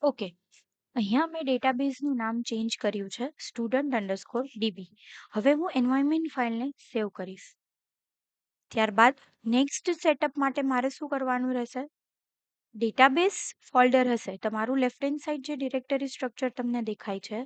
Okay, અહીંયા મેં ડેટાબેઝનું નામ ચેન્જ કર્યું છે student_db. હવે હું એન્વાયરમેન્ટ ફાઇલને સેવ કરીશ. ત્યારબાદ નેક્સ્ટ સેટઅપ માટે મારે શું કરવાનું રહેશે? ડેટાબેઝ ફોલ્ડર હશે, તમારું લેફ્ટ હેન્ડ સાઈડ જે ડિરેક્ટરી સ્ટ્રક્ચર તમને દેખાય છે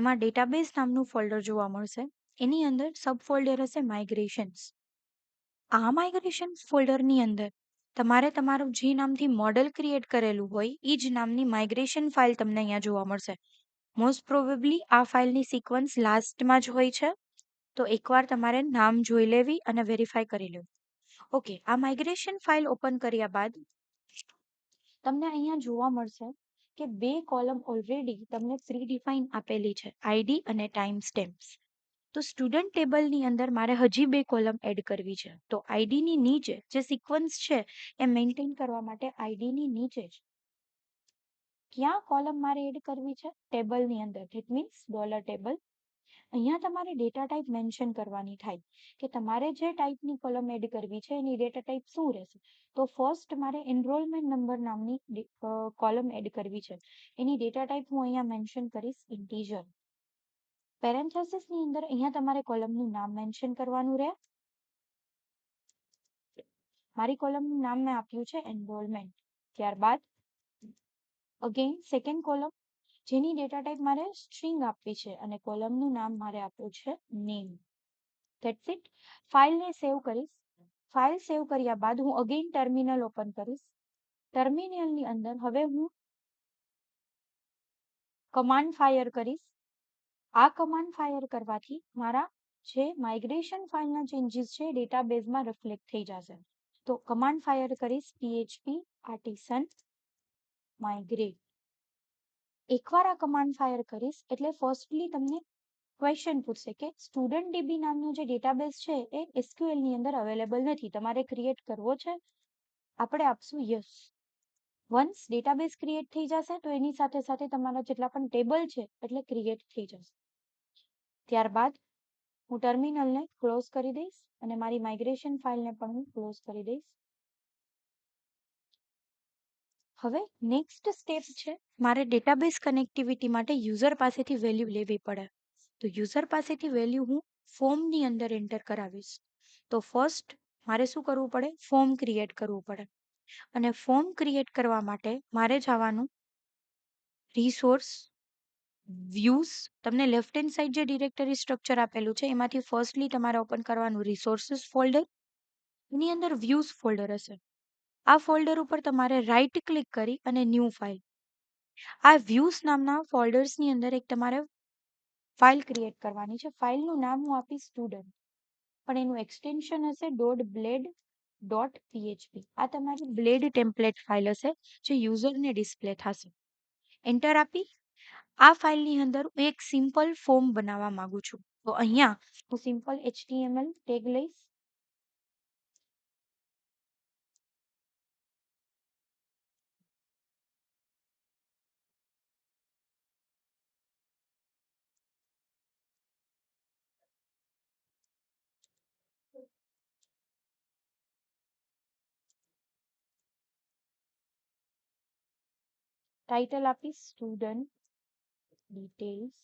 એમાં ડેટાબેઝ નામનું ફોલ્ડર જોવા મળશે. એની અંદર સબ ફોલ્ડર હશે માઇગ્રેશન્સ. આ માઇગ્રેશન ફોલ્ડરની અંદર તમારે તમારું જે નામથી મોડેલ ક્રિએટ કરેલું હોય એ જ નામની માઇગ્રેશન ફાઇલ તમને અહીંયા જોવા મળશે. મોસ્ટ પ્રોબેબલી આ ફાઇલની સિક્વન્સ લાસ્ટમાં જ હોય છે, તો એકવાર તમારે નામ જોઈ લેવી અને વેરીફાઈ કરી લેવું. ઓકે, આ માઇગ્રેશન ફાઇલ ઓપન કર્યા બાદ તમને અહીંયા જોવા મળશે કે બે કોલમ ઓલરેડી તમને પ્રી ડિફાઇન આપેલી છે, આઈડી અને ટાઈમ સ્ટેમ્પ્સ. તો સ્ટુડન્ટ ટેબલની અંદર મારે હજી બે કોલમ એડ કરવી છે. તો આઈડીની નીચે જે સિક્વન્સ છે એ મેન્ટેન કરવા માટે આઈડીની નીચે જ ક્યાં કોલમ મારે એડ કરવી છે? ટેબલની અંદર. That means $table. અહીંયા તમારે ડેટા ટાઈપ મેન્શન કરવાની થાય કે તમારે જે ટાઈપની કોલમ એડ કરવી છે એની ડેટા ટાઈપ શું રહેશે. તો ફર્સ્ટ મારે એનરોલમેન્ટ નંબર નામની કોલમ એડ કરવી છે. એની ડેટા ટાઈપ હું અહીંયા મેન્શન કરીશ ઇન્ટીજર. પેરેન્થેસિસની અંદર અહીંયા તમારે કોલમનું નામ મેન્શન કરવાનું રહે. મારી કોલમનું નામ મેં આપ્યું છે એનરોલમેન્ટ. ત્યારબાદ અગેન સેકન્ડ કોલમ જેની ડેટા ટાઈપ મારે સ્ટ્રિંગ આપવી છે અને કોલમનું નામ મારે આપ્યું છે નેમ. That's it. ફાઇલને સેવ કરીશ. ફાઇલ સેવ કર્યા બાદ હું અગેન ટર્મિનલ ઓપન કરીશ. ટર્મિનલની અંદર હવે હું કમાન્ડ ફાયર કરીશ. આ કમાન્ડ ફાયર કરવાથી મારા જે માઇગ્રેશન ફાઇલના ચેન્જીસ છે ડેટાબેઝમાં રિફ્લેક્ટ થઈ જશે. તો કમાન્ડ ફાયર કરીશ php artisan migrate. એકવાર આ કમાન્ડ ફાયર કરીશ એટલે ફર્સ્ટલી તમને ક્વેશ્ચન પૂછશે કે સ્ટુડન્ટ ડીબી નામનો જે ડેટાબેઝ છે એ SQL ની અંદર અવેલેબલ નથી, તમારે ક્રિએટ કરવો છે? આપણે આપશું યસ. વન્સ ડેટાબેઝ ક્રિએટ થઈ જશે તો એની સાથે સાથે તમારા જેટલા પણ ટેબલ છે એટલે ક્રિએટ થઈ જશે. ત્યારબાદ હું ટર્મિનલને ક્લોઝ કરી દઈશ અને મારી માઇગ્રેશન ફાઇલને પણ હું ક્લોઝ કરી દઈશ. હવે નેક્સ્ટ સ્ટેપ છે, મારે ડેટાબેઝ કનેક્ટિવિટી માટે યુઝર પાસેથી વેલ્યુ લેવી પડે. તો યુઝર પાસેથી વેલ્યુ હું ફોર્મની અંદર એન્ટર કરાવીશ. તો ફર્સ્ટ મારે શું કરવું પડે? ફોર્મ ક્રિએટ કરવું પડે. અને ફોર્મ ક્રિએટ કરવા માટે મારે જવાનું રિસોર્સ વ્યૂઝ. તમને લેફ્ટ હેન્ડ સાઈડ જે ડિરેક્ટરી સ્ટ્રક્ચર આપેલું છે એમાંથી ફર્સ્ટલી તમારે ઓપન કરવાનું રિસોર્સિસ ફોલ્ડર. એની અંદર વ્યૂઝ ફોલ્ડર હશે. આ ફોલ્ડર ઉપર તમારે રાઈટ ક્લિક કરી અને ન્યૂ ફાઇલ. આ વ્યૂઝ નામના ફોલ્ડર્સની અંદર એક તમારે ફાઇલ ક્રિએટ કરવાની છે. ફાઇલનું નામ હું આપીશ સ્ટુડન્ટ, પણ એનું એક્સટેન્શન હશે .blade.php. આ તમારી બ્લેડ ટેમ્પલેટ ફાઇલ હશે જે યુઝરને ડિસ્પ્લે થશે. એન્ટર આપી આ ફાઇલની અંદર હું એક સિમ્પલ ફોર્મ બનાવવા માંગુ છું. તો અહીંયા હું સિમ્પલ HTML ટેગ લઈશ. ટાઇટલ આપીશ student details.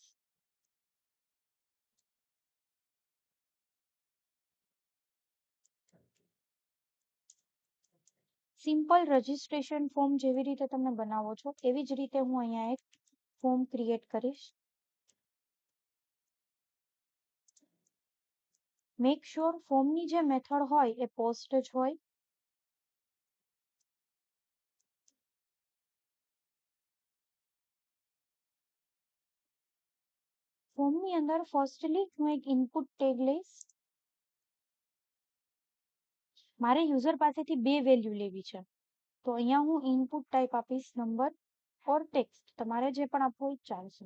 Simple registration form જેવી રીતે તમે બનાવો છો એવી જ રીતે હું અહીંયા એક ફોર્મ ક્રિએટ કરીશ. મેક શ્યોર ફોર્મની જે મેથડ હોય એ પોસ્ટ જ હોય. ફોર્મની અંદર ફર્સ્ટલી હું એક ઇનપુટ ટેગ લઈશ. મારે યુઝર પાસેથી બે વેલ્યુ લેવી છે. તો અહીંયા હું ઇનપુટ ટાઈપ આપીશ નંબર ઓર ટેક્સ્ટ. તમારે જે પણ આપવું હોય ચાલશે.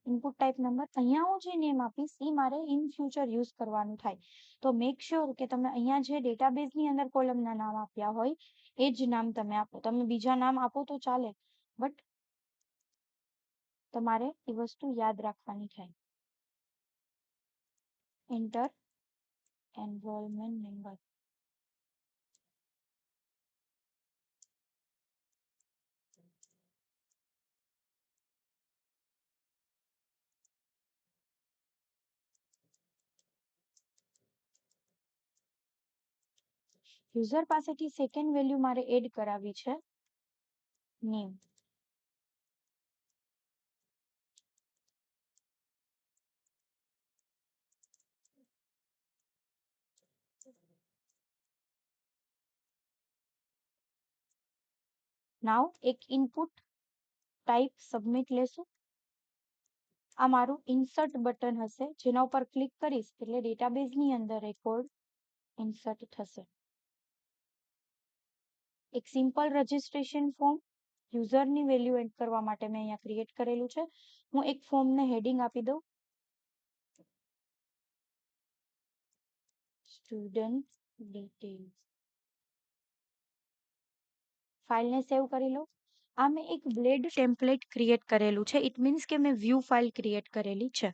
Input type number. અહીંયા હું જે નેમ આપીશ એ મારે ઇન ફ્યુચર યુઝ કરવાનું થાય. તો મેક શ્યોર કે તમે અહીંયા જે ડેટાબેઝની અંદર કોલમના નામ આપ્યા હોય એ જ નામ તમે આપો. તમે બીજા નામ આપો તો ચાલે, બટ તમારે એ વસ્તુ યાદ રાખવાની થાય. Enter enrolment number. યુઝર પાસેથી સેકન્ડ વેલ્યુ મારે એડ કરાવી છે નેમ. નાવ એક ઇનપુટ ટાઈપ સબમિટ લેશું. આ મારું ઇન્સર્ટ બટન હશે, જેના ઉપર ક્લિક કરીશ એટલે ડેટાબેઝની અંદર રેકોર્ડ ઇન્સર્ટ થશે. એક સિમ્પલ રજિસ્ટ્રેશન ફોર્મ યુઝરની વેલ્યુ એડ કરવા માટે મેં અહીંયા ક્રિએટ કરેલું છે. હું એક ફોર્મને હેડિંગ આપી દઉં, સ્ટુડન્ટ ડિટેલ્સ. ફાઇલને સેવ કરી લો. આ મેં એક બ્લેડ ટેમ્પલેટ ક્રિએટ કરેલું છે. ઇટ મીન્સ કે મેં વ્યૂ ફાઇલ ક્રિએટ કરેલી છે.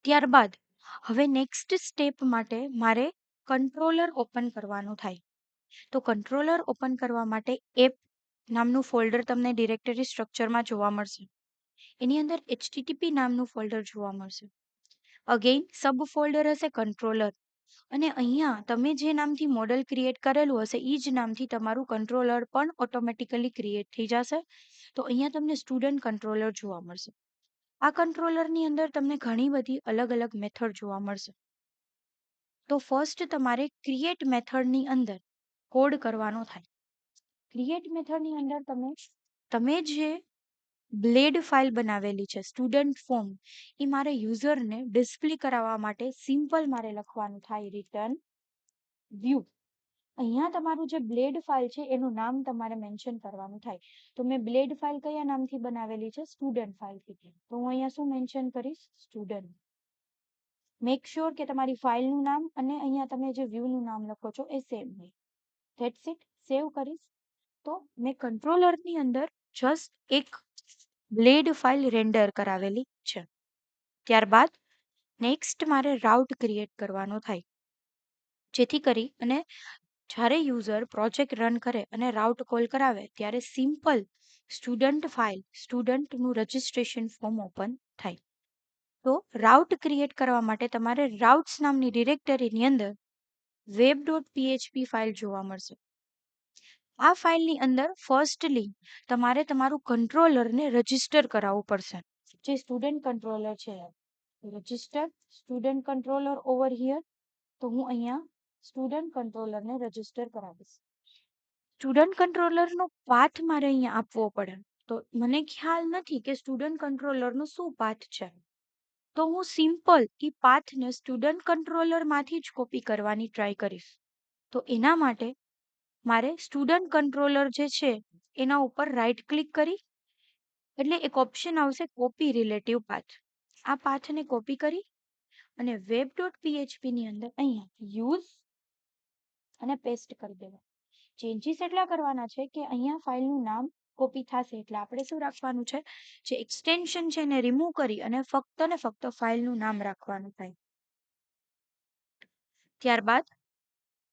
ત્યારબાદ હવે નેક્સ્ટ સ્ટેપ માટે મારે કંટ્રોલર ઓપન કરવાનું થાય. તો કંટ્રોલર ઓપન કરવા માટે એપ નામનું ફોલ્ડર તમને ડિરેક્ટરી સ્ટ્રક્ચરમાં જોવા મળશે. એની અંદર HTTP નામનું ફોલ્ડર જોવા મળશે. અગેઇન સબ ફોલ્ડર હશે કંટ્રોલર, અને અહીંયા તમે જે નામથી મોડેલ ક્રિએટ કરેલું હશે એ જ નામથી તમારું કંટ્રોલર પણ ઓટોમેટિકલી ક્રિએટ થઈ જશે. તો અહીંયા તમને સ્ટુડન્ટ કંટ્રોલર જોવા મળશે. આ કંટ્રોલરની અંદર તમને ઘણી બધી અલગ અલગ મેથડ જોવા મળશે. તો ફર્સ્ટ તમારે ક્રિએટ મેથડની અંદર કોડ કરવાનો થાય. ક્રિએટ મેથડની અંદર તમે જે બ્લેડ ફાઇલ બનાવેલી છે સ્ટુડન્ટ ફોર્મ, એ મારે યુઝરને ડિસ્પ્લે કરાવવા માટે સિમ્પલ મારે લખવાનું થાય રિટર્ન વ્યૂ. અહીંયા તમારું જે બ્લેડ ફાઇલ છે એનું નામ તમારે મેન્શન કરવાનું થાય. તો મેં બ્લેડ ફાઇલ કયા નામથી બનાવેલી છે? સ્ટુડન્ટ ફાઇલથી. તો હું અહીંયા શું મેન્શન કરીશ? સ્ટુડન્ટ. મેક શ્યોર કે તમારી ફાઇલનું નામ અને અહીંયા તમે જે વ્યૂનું નામ લખો છો એ સેમ હોય. That's it. સેવ કરીશ. તો મેં કંટ્રોલરની અંદર જસ્ટ એક બ્લેડ ફાઇલ રેન્ડર કરાવેલી છે. ત્યારબાદ નેક્સ્ટ મારે રાઉટ ક્રિએટ કરવાનો થાય, જેથી કરી અને જ્યારે યુઝર પ્રોજેક્ટ રન કરે અને રાઉટ કોલ કરાવે ત્યારે સિમ્પલ સ્ટુડન્ટ ફાઇલ સ્ટુડન્ટનું રજિસ્ટ્રેશન ફોર્મ ઓપન થાય. તો રાઉટ ક્રિએટ કરવા માટે તમારે રાઉટ્સ નામની ડિરેક્ટરીની અંદર web.php ફાઇલ જોવા મળશે. આ ફાઇલની અંદર ફર્સ્ટલી તમારે તમારું કંટ્રોલરને રજિસ્ટર કરાવવું પડશે. જે સ્ટુડન્ટ કંટ્રોલર છે, register student controller over here. તો હું અહીંયા સ્ટુડન્ટ કંટ્રોલરને રજિસ્ટર કરાવીશ. સ્ટુડન્ટ કંટ્રોલરનો પાથ મારે અહીંયા આપવો પડે. તો મને ખ્યાલ નથી કે સ્ટુડન્ટ કંટ્રોલરનો શું પાથ છે. તો હું સિમ્પલ એ પાથને સ્ટુડન્ટ કંટ્રોલરમાંથી જ કોપી કરવાની ટ્રાય કરીશ. તો એના માટે મારે સ્ટુડન્ટ કંટ્રોલર જે છે એના ઉપર રાઈટ ક્લિક કરી એટલે એક ઓપ્શન આવશે કોપી રિલેટિવ પાથ. આ પાથને કોપી કરી અને web.php ની અંદર અહીંયા યુઝ અને પેસ્ટ કરી દેવા. ચેન્જીસ એટલા કરવાના છે કે અહીંયા ફાઇલનું નામ કોપી થશે એટલે આપણે શું રાખવાનું છે, જે એક્સટેન્શન છે એને રિમૂવ કરી અને ફક્ત ને ફક્ત ફાઇલનું નામ રાખવાનું થાય. ત્યારબાદ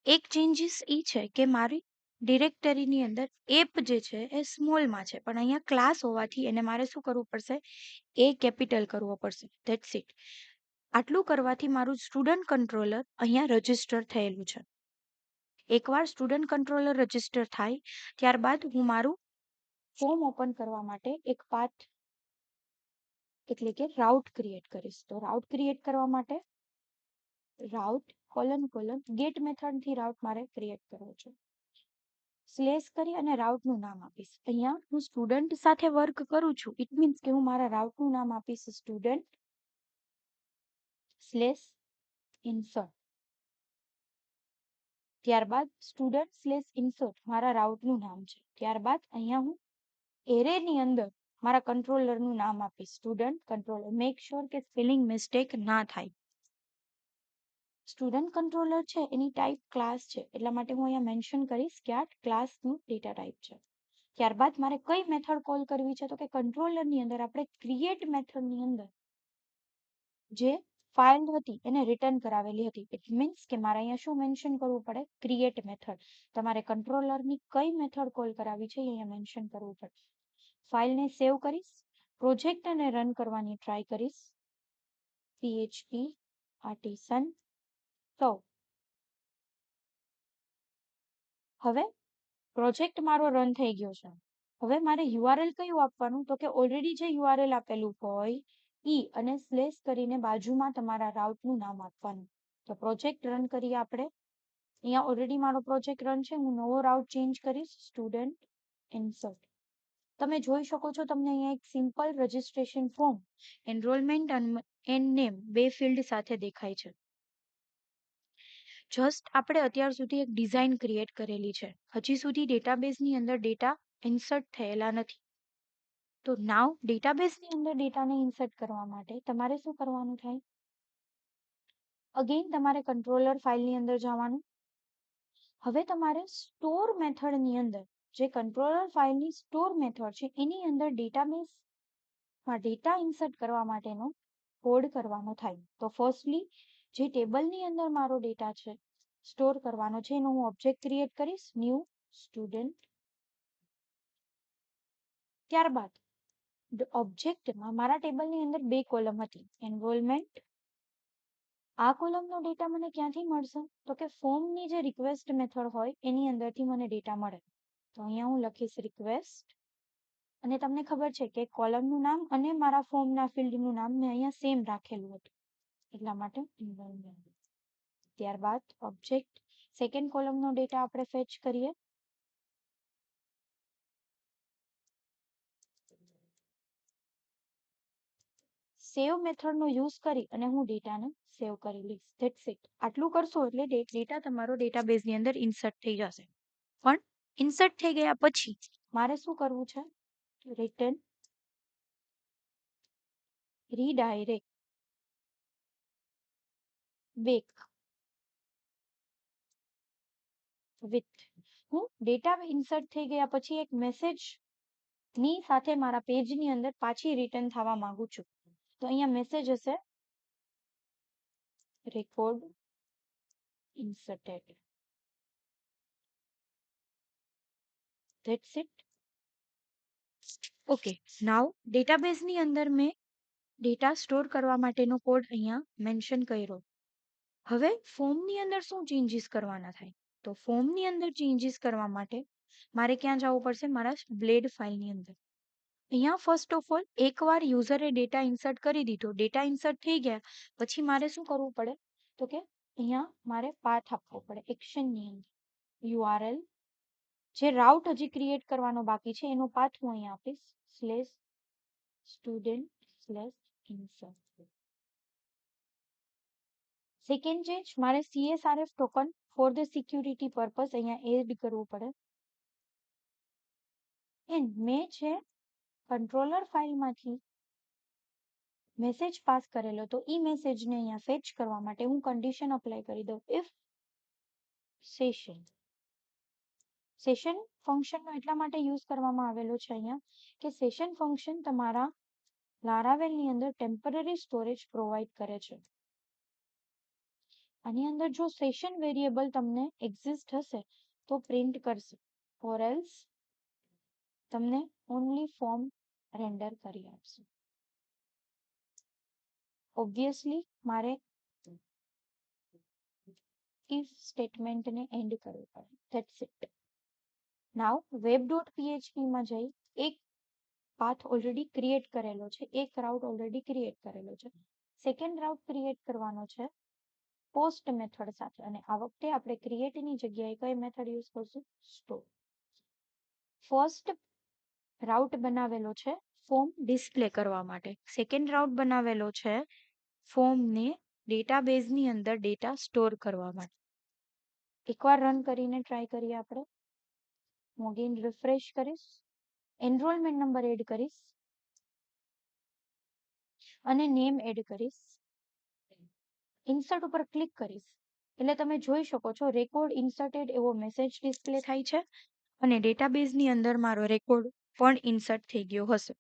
એક ચેન્જીસ એ છે કે મારી ડિરેક્ટરીની અંદર એપ જે છે એ સ્મોલમાં છે, પણ અહીંયા ક્લાસ હોવાથી એને મારે શું કરવું પડશે? એ કેપિટલ કરવો પડશે. That's it. આટલું કરવાથી મારું સ્ટુડન્ટ કંટ્રોલર અહીંયા રજિસ્ટર થયેલું છે. એકવાર સ્ટુડન્ટ કંટ્રોલર રજિસ્ટર થાય ત્યારબાદ હું મારું ફોર્મ ઓપન કરવા માટે એક પાથ એટલે કે રાઉટ ક્રિએટ કરીશ. તો રાઉટ ક્રિએટ કરવા માટે રાઉટ : ગેટ મેથડથી રાઉટ મારે ક્રિએટ કરવો છે. સ્લેશ કરી અને રાઉટનું નામ આપીશ. અહીંયા હું સ્ટુડન્ટ સાથે વર્ક કરું છું. ઇટ મીન્સ કે હું મારા રાઉટનું નામ આપીશ સ્ટુડન્ટ /ઇન્સર્ટ. ત્યારબાદ સ્ટુડન્ટ /ઇન્સર્ટ મારા રાઉટનું નામ છે. ત્યારબાદ અહીંયા હું એરેની અંદર મારા કંટ્રોલરનું નામ આપીશ સ્ટુડન્ટ કંટ્રોલર. મેક શ્યોર કે સ્પેલિંગ મિસ્ટેક ના થાય. સ્ટુડન્ટ કંટ્રોલર છે એની ટાઈપ ક્લાસ છે, એટલા માટે હું અહીંયા મેન્શન કરીશ કે આ ક્લાસનું ડેટા ટાઈપ છે. ત્યારબાદ મારે કઈ મેથડ કોલ કરવી છે? તો કે કંટ્રોલરની અંદર આપણે ક્રિએટ મેથડની અંદર જે ફાઇલ હતી એને રિટર્ન કરાવેલી હતી. ઇટ મીન્સ કે મારે અહીંયા શું મેન્શન કરવું પડે? Create method. તમારે કંટ્રોલરની કઈ મેથડ કોલ કરાવી છે એ અહીંયા મેન્શન કરવું પડે. ફાઇલને સેવ કરીશ, પ્રોજેક્ટ અને રન કરવાની ટ્રાય કરીશ. PHP આર્ટિસન. તો હવે પ્રોજેક્ટ મારો રન થઈ ગયો છે. હવે મારે યુઆરએલ કયું આપવાનું? તો કે ઓલરેડી જે યુઆરએલ આપેલું હોય ઈ અને સ્લેશ કરીને બાજુમાં તમારા રાઉટનું નામ આપવાનું. તો પ્રોજેક્ટ રન કરીએ આપણે. અહીંયા ઓલરેડી મારો પ્રોજેક્ટ રન છે. હું નવો રાઉટ ચેન્જ કરીશ, સ્ટુડન્ટ ઇન્સર્ટ. તમે જોઈ શકો છો, તમને અહીંયા એક simple registration form, enrolment and name બે ફિલ્ડ સાથે દેખાય છે. જસ્ટ આપણે અત્યાર સુધી એક ડિઝાઇન ક્રિએટ કરેલી છે. હજી સુધી ડેટાબેઝની અંદર ડેટા ઇન્સર્ટ થયેલા નથી. તો નાવ ડેટાબેઝની અંદર ડેટાને ઇન્સર્ટ કરવા માટે તમારે શું કરવાનું થાય? અગેન તમારે કંટ્રોલર ફાઇલની અંદર જવાનું. હવે તમારે સ્ટોર મેથડની અંદર જે કંટ્રોલર ફાઇલની સ્ટોર મેથડ છે એની અંદર ડેટાબેઝમાં ડેટા ઇન્સર્ટ કરવા માટેનો કોડ કરવાનો થાય. તો ફર્સ્ટલી જે ટેબલની અંદર મારો ડેટા છે સ્ટોર કરવાનો છે એનો હું ઓબ્જેક્ટ ક્રિએટ કરીશ, ન્યૂ સ્ટુડન્ટ. ત્યારબાદ ઓબ્જેક્ટમાં મારા ટેબલની અંદર બે કોલમ હતી, એનરોલમેન્ટ. આ કોલમનો ડેટા મને ક્યાંથી મળશે? તો કે ફોર્મની જે રિક્વેસ્ટ મેથડ હોય એની અંદરથી મને ડેટા મળે. તો અહીંયા હું લખીશ રિક્વેસ્ટ. અને તમને ખબર છે કે કોલમનું નામ અને મારા ફોર્મના ફિલ્ડનું નામ મેં અહીંયા સેમ રાખેલું હતું, એટલા માટે એનરોલમેન્ટ. ત્યારબાદ ઓબ્જેક્ટ સેકન્ડ કોલમનો ડેટા આપણે ફેચ કરીએ. સેવ મેથડનો યુઝ કરી અને હું ડેટાને સેવ કરી લઈશ. That's it. આટલું કરશો એટલે ડેટા તમારો ડેટાબેઝની અંદર ઇન્સર્ટ થઈ જશે. પણ ઇન્સર્ટ થઈ ગયા પછી મારે શું કરવું છે? Return redirect back with. હું ડેટા ઇન્સર્ટ થઈ ગયા પછી એક મેસેજ ની સાથે મારા પેજની અંદર પાછી રિટર્ન થવા માંગુ છું. તો અહીંયા મેસેજ હશે, record inserted. That's it. Okay, now ડેટાબેઝની અંદર મેં ડેટા સ્ટોર કરવા માટેનો કોડ અહીંયા મેન્શન કર્યો. હવે ફોર્મની અંદર શું ચેન્જીસ કરવાના થાય? તો ફોર્મની અંદર ચેન્જીસ કરવા માટે મારે ક્યાં જવું પડશે? મારા બ્લેડ ફાઇલની અંદર. અહીંયા ફર્સ્ટ ઓફ ઓલ એકવાર યુઝરે ડેટા ઇન્સર્ટ કરી દીધો, ડેટા ઇન્સર્ટ થઈ ગયા પછી મારે શું કરવું પડે? તો કે અહીંયા મારે પાથ આપવો પડે એક્શનની અંદર. યુઆરએલ જે રાઉટ હજી ક્રિએટ કરવાનો બાકી છે એનો પાથ હું અહીંયા આપીશ, slash student slash insert. Second change, મારે CSRF token for the security purpose અહીંયા એડ કરવું પડે. એન્ડ મેં છે કંટ્રોલર ફાઇલમાંથી મેસેજ પાસ કરેલો, તો ઈ મેસેજને અહીંયા ફેચ કરવા માટે હું કન્ડિશન અપ્લાય કરી દઉં, ઇફ સેશન. સેશન ફંક્શનનો એટલા માટે યુઝ કરવામાં આવેલો છે અહીંયા કે સેશન ફંક્શન તમારા લારાવેલની અંદર ટેમ્પરરી સ્ટોરેજ પ્રોવાઈડ કરે છે. આની અંદર જો સેશન વેરિયેબલ તમને એક્ઝિસ્ટ હશે તો પ્રિન્ટ કરશે, ઓર એલ્સ તમને ઓનલી ફોર્મ રેન્ડર કરી આપશે. ઓબ્વિયસલી મારે if સ્ટેટમેન્ટને એન્ડ કરવું પડે. That's it. નાવ web.php માં જઈ એક પાથ ઓલરેડી ક્રિએટ કરેલો છે, એક રાઉટ ઓલરેડી ક્રિએટ કરેલો છે. સેકન્ડ રાઉટ ક્રિએટ કરવાનો છે પોસ્ટ મેથડ સાથે, અને આ વખતે આપણે ક્રિએટની જગ્યાએ કઈ મેથડ યુઝ કરશું? સ્ટોર. ફર્સ્ટ રાઉટ બનાવેલો છે ફોર્મ ડિસ્પ્લે કરવા માટે, સેકન્ડ રાઉટ બનાવેલો છે ફોર્મને ડેટાબેઝની અંદર ડેટા સ્ટોર કરવા માટે. એકવાર રન કરીને ટ્રાય કરીએ આપણે. હું અગેન રિફ્રેશ કરીશ, એનરોલમેન્ટ નંબર એડ કરીશ અને નેમ એડ કરીશ. ઇન્સર્ટ ઉપર ક્લિક કરીશ એટલે તમે જોઈ શકો છો રેકોર્ડ ઇન્સર્ટેડ એવો મેસેજ ડિસ્પ્લે થાય છે અને ડેટાબેઝની અંદર મારો રેકોર્ડ પણ ઇન્સર્ટ થઈ ગયો હશે.